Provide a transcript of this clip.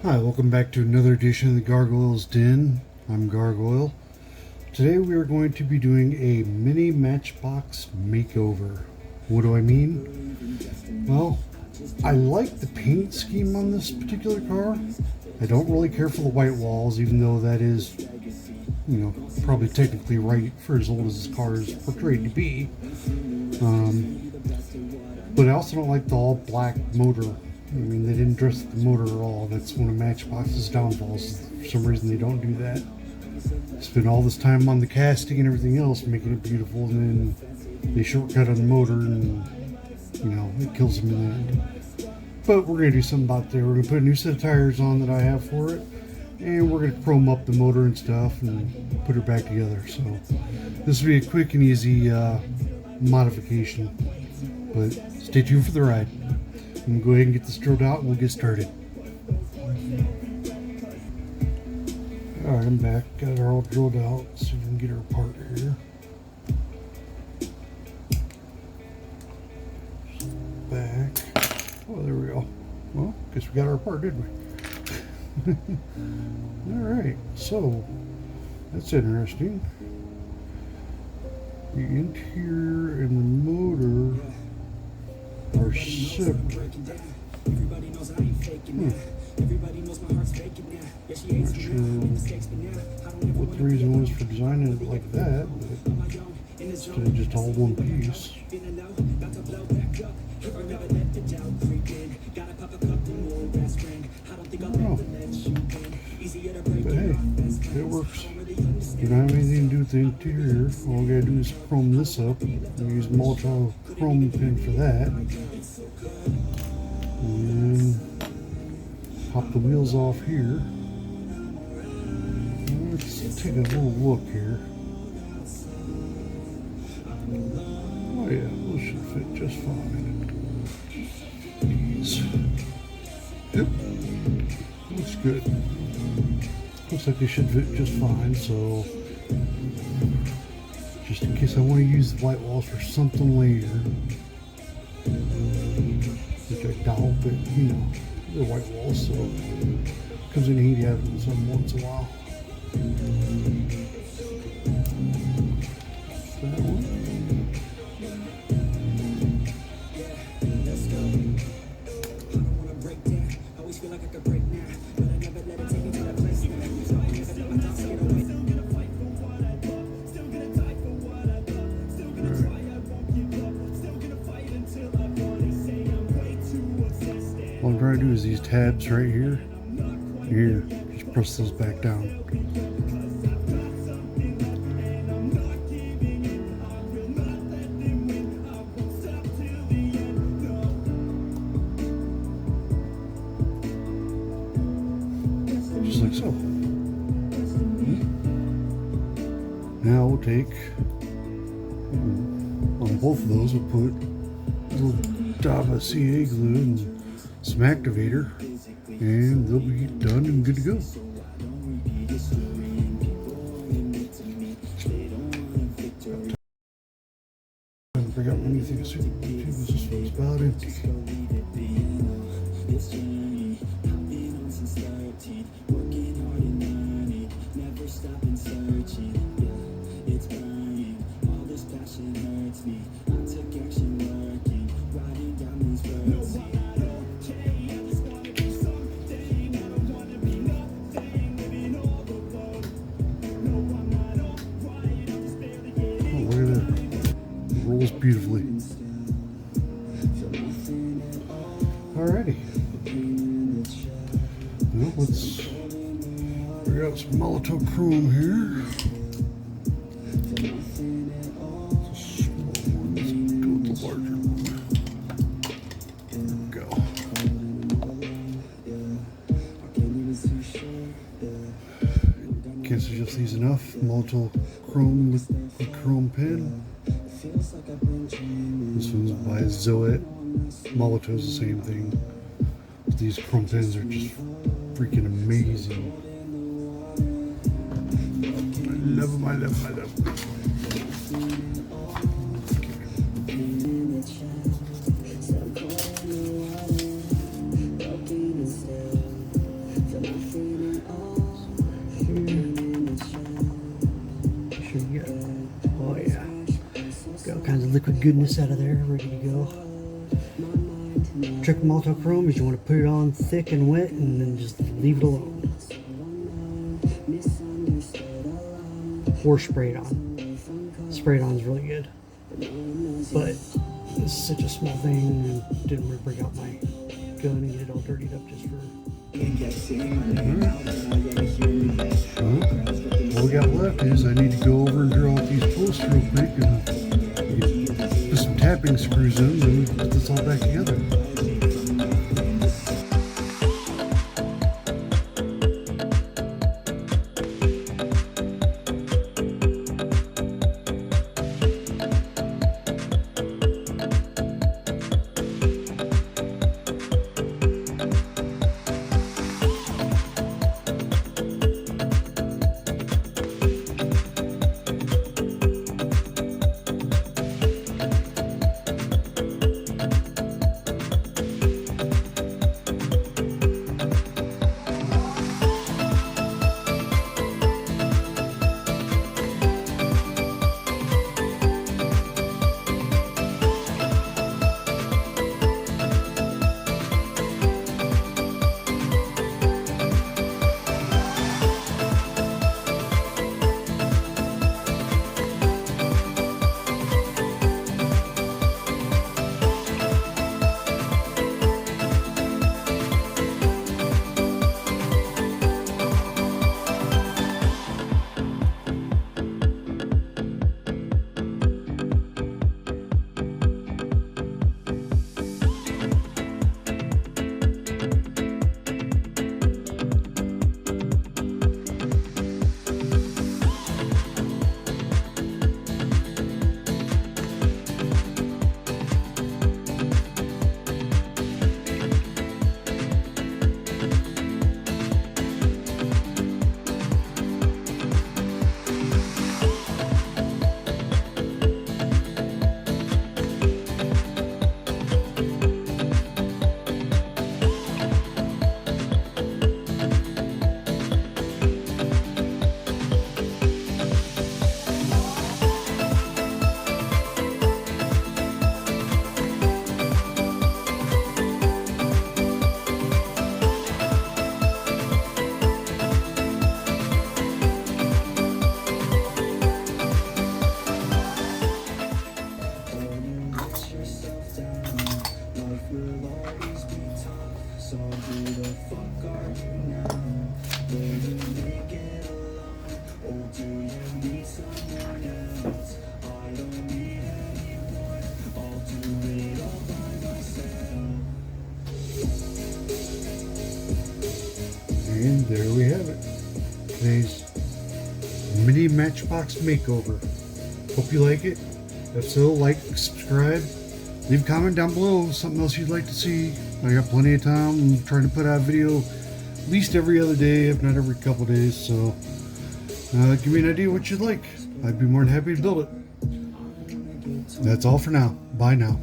Hi, welcome back to another edition of the Gargoyle's Den. I'm Gargoyle. Today we are going to be doing a mini matchbox makeover. What do I mean? Well, I like the paint scheme on this particular car. I don't really care for the white walls, even though that is, probably technically right for as old as this car is portrayed to be. But I also don't like the all black motor. I mean, they didn't dress the motor at all. That's one of Matchbox's downfalls. For some reason, they don't do that. Spend all this time on the casting and everything else, making it beautiful, and then they shortcut on the motor, and it kills them in the end. But we're gonna do something about that. We're gonna put a new set of tires on that I have for it, and we're gonna chrome up the motor and stuff, and put her back together. So this will be a quick and easy modification. But stay tuned for the ride. I'm going to go ahead and get this drilled out and we'll get started. Alright, I'm back. Got her all drilled out. Let's see if we can get her apart here. Back. Oh, there we go. Well, guess we got her apart, didn't we? Alright, so that's interesting. The interior and the motor are separate. Not sure what the reason was for designing it like that, but instead of just all one piece. I don't know. But hey, it works. You don't have anything to do with the interior. All we gotta do is chrome this up. We use multi chrome pin for that. And then pop the wheels off here. Let's take a little look here. Oh yeah, those should fit just fine. These. Yep. Looks good. Looks like they should fit just fine, so just in case I want to use the white walls for something later, which I doubt, but they're white walls, so it comes in handy having them some once in a while. That one. What I'm trying to do is these tabs right here, just press those back down. Just like so. Now we'll take, on both of those, we'll put a little dab of CA glue and some activator, and they'll be done and good to go. I forgot anything. This one's about empty. Rolls beautifully. Alrighty. Well, let's figure out some Molotov chrome here. It's a small one. Let's go with the larger one. There we go. Can't suggest these enough. Molotov chrome with the chrome pin. This one's by Zoet. Molotov's the same thing. These chrome pins are just freaking amazing. I love them, I love them, I love them. Got all kinds of liquid goodness out of there, ready to go. Trick with multi-chrome is you want to put it on thick and wet and then just leave it alone. Or spray it on. Spray it on is really good. But this is such a small thing and didn't really bring out my gun and get it all dirtied up just for... All we got left is I need to go over and drill out these posts real quick and put some tapping screws in and put this all back together. And there we have it. Today's mini matchbox makeover. Hope you like it. If so, like, subscribe, leave a comment down below, something else you'd like to see. I got plenty of time. I'm trying to put out a video at least every other day, if not every couple days, so give me an idea what you'd like. I'd be more than happy to build it. That's all for now. Bye now.